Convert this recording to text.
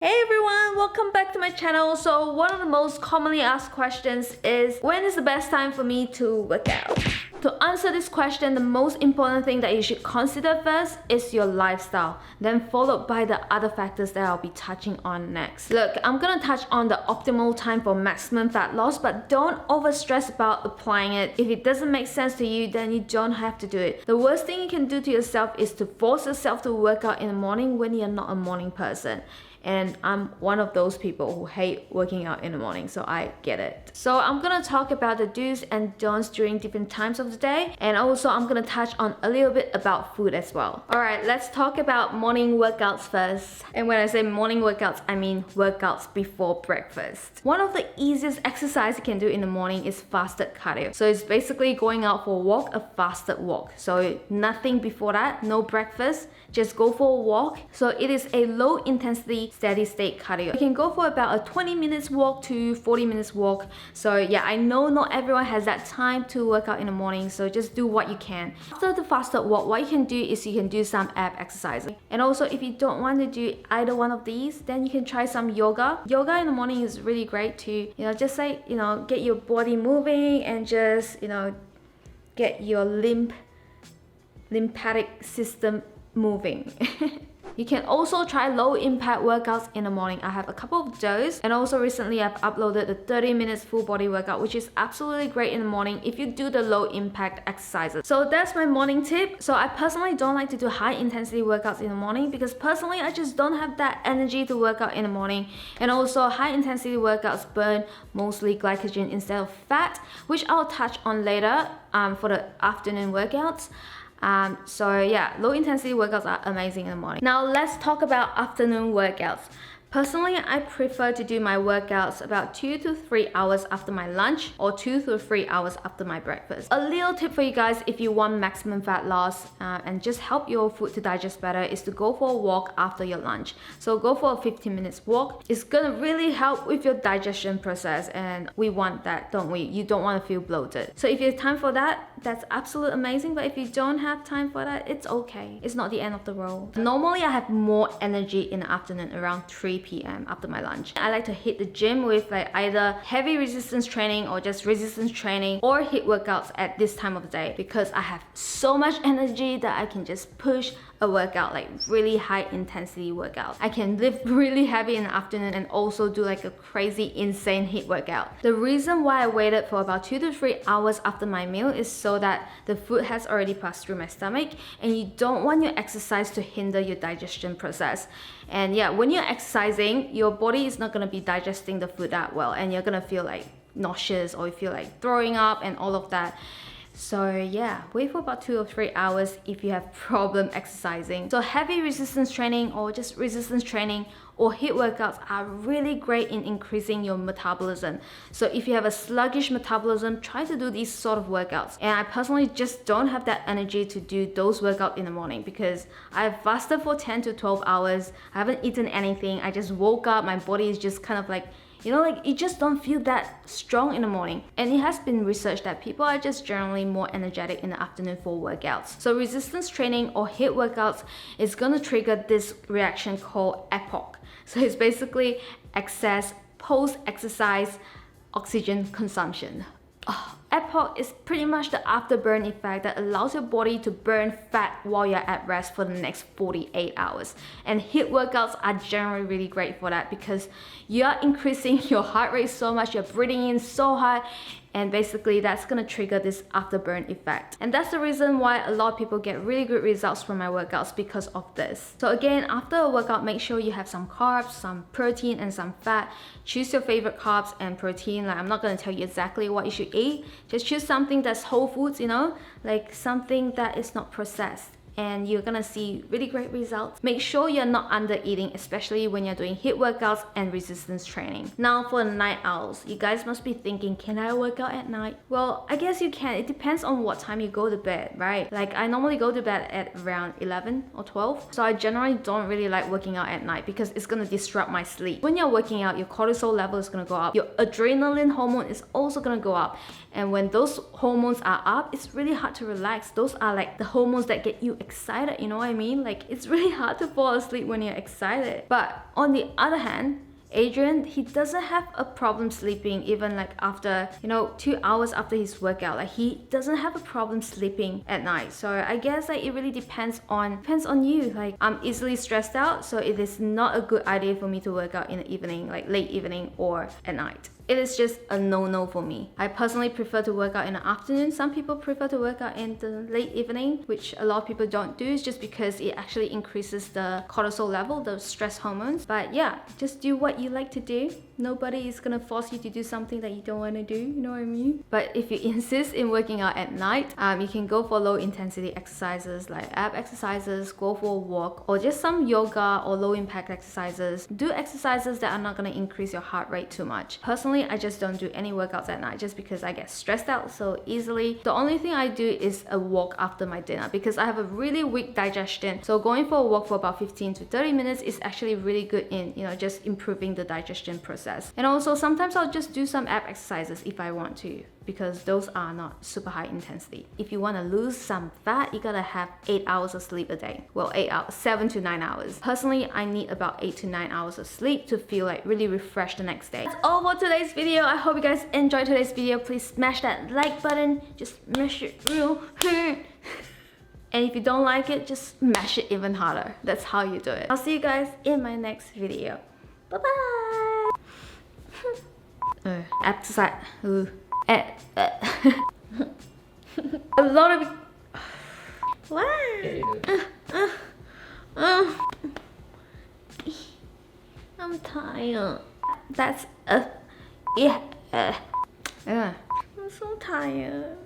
Hey everyone, welcome back to my channel. So one of the most commonly asked questions is, when is the best time for me to work out? To answer this question, the most important thing that you should consider first is your lifestyle, then followed by the other factors that I'll be touching on next. Look, I'm gonna touch on the optimal time for maximum fat loss, but don't overstress about applying it. If it doesn't make sense to you, then you don't have to do it. The worst thing you can do to yourself is to force yourself to work out in the morning when you're not a morning person. And I'm one of those people who hate working out in the morning, so I get it. So I'm gonna talk about the do's and don'ts during different times of the day, and also I'm gonna touch on a little bit about food as well. Alright, let's talk about morning workouts first. And when I say morning workouts, I mean workouts before breakfast. One of the easiest exercise you can do in the morning is fasted cardio. So it's basically going out for a walk, a fasted walk. So nothing before that, no breakfast, just go for a walk. So it is a low intensity steady state cardio. You can go for about a 20 minutes walk to 40 minutes walk. So yeah, I know not everyone has that time to work out in the morning, so just do what you can. After the fasted walk, what you can do is you can do some ab exercises. And also if you don't want to do either one of these, then you can try some yoga. Yoga in the morning is really great to, just like, get your body moving and just, get your lymphatic system moving. You can also try low impact workouts in the morning. I have a couple of those, and also recently I've uploaded the 30 minutes full body workout, which is absolutely great in the morning if you do the low impact exercises. So that's my morning tip. So I personally don't like to do high intensity workouts in the morning because personally I just don't have that energy to work out in the morning. And also high intensity workouts burn mostly glycogen instead of fat, which I'll touch on later for the afternoon workouts. So yeah, low intensity workouts are amazing in the morning. Now let's talk about afternoon workouts. Personally, I prefer to do my workouts about 2 to 3 hours after my lunch or 2 to 3 hours after my breakfast. A little tip for you guys if you want maximum fat loss and just help your food to digest better is to go for a walk after your lunch. So go for a 15 minutes walk. It's gonna really help with your digestion process, and we want that, don't we? You don't want to feel bloated. So if you have time for that, that's absolutely amazing, but if you don't have time for that, it's okay. It's not the end of the world. Normally I have more energy in the afternoon around 3 p.m. after my lunch. I like to hit the gym with like either heavy resistance training or just resistance training or HIIT workouts at this time of the day because I have so much energy that I can just push a workout, like really high intensity workout. I can lift really heavy in the afternoon and also do like a crazy insane HIIT workout. The reason why I waited for about 2 to 3 hours after my meal is so that the food has already passed through my stomach, and you don't want your exercise to hinder your digestion process. And yeah, when you're exercising, your body is not going to be digesting the food that well, and you're going to feel like nauseous or you feel like throwing up and all of that. So yeah, wait for about 2 or 3 hours if you have problem exercising. So heavy resistance training or just resistance training or HIIT workouts are really great in increasing your metabolism. So if you have a sluggish metabolism, try to do these sort of workouts. And I personally just don't have that energy to do those workouts in the morning because I've fasted for 10 to 12 hours. I haven't eaten anything. I just woke up, my body is just kind of like, you just don't feel that strong in the morning. And it has been researched that people are just generally more energetic in the afternoon for workouts. So resistance training or HIIT workouts is gonna trigger this reaction called EPOC. So it's basically excess post-exercise oxygen consumption. EPOC is pretty much the afterburn effect that allows your body to burn fat while you're at rest for the next 48 hours. And HIIT workouts are generally really great for that because you're increasing your heart rate so much, you're breathing in so hard, and basically that's gonna trigger this afterburn effect. And that's the reason why a lot of people get really good results from my workouts because of this. So again, after a workout, make sure you have some carbs, some protein, and some fat. Choose your favorite carbs and protein. Like, I'm not gonna tell you exactly what you should eat. Just choose something that's whole foods, like something that is not processed, and you're gonna see really great results. Make sure you're not under eating, especially when you're doing HIIT workouts and resistance training. Now for the night owls, you guys must be thinking, can I work out at night? Well, I guess you can. It depends on what time you go to bed, right? Like I normally go to bed at around 11 or 12. So I generally don't really like working out at night because it's gonna disrupt my sleep. When you're working out, your cortisol level is gonna go up. Your adrenaline hormone is also gonna go up. And when those hormones are up, it's really hard to relax. Those are like the hormones that get you excited, you know what I mean? Like, it's really hard to fall asleep when you're excited. But on the other hand, Adrian, he doesn't have a problem sleeping even like after, 2 hours after his workout. Like, he doesn't have a problem sleeping at night. So I guess like it really depends on you. Like, I'm easily stressed out, so it is not a good idea for me to work out in the evening, like late evening or at night. It is just a no-no for me. I personally prefer to work out in the afternoon. Some people prefer to work out in the late evening, which a lot of people don't do, is just because it actually increases the cortisol level, the stress hormones. But yeah, just do what you like to do. Nobody is gonna force you to do something that you don't want to do, you know what I mean? But if you insist in working out at night, you can go for low intensity exercises like ab exercises, go for a walk, or just some yoga or low impact exercises. Do exercises that are not gonna increase your heart rate too much. Personally, I just don't do any workouts at night just because I get stressed out so easily. The only thing I do is a walk after my dinner because I have a really weak digestion. So going for a walk for about 15 to 30 minutes is actually really good in, just improving the digestion process. And also sometimes I'll just do some ab exercises if I want to, because those are not super high intensity. If you want to lose some fat, you gotta have 8 hours of sleep a day. Well, 8 hours, 7 to 9 hours. Personally, I need about 8 to 9 hours of sleep to feel like really refreshed the next day. That's all for today's video. I hope you guys enjoyed today's video. Please smash that like button. Just smash it real hard. And if you don't like it, just smash it even harder. That's how you do it. I'll see you guys in my next video. Bye-bye. Exercise. A lot of I'm tired. That's I'm so tired.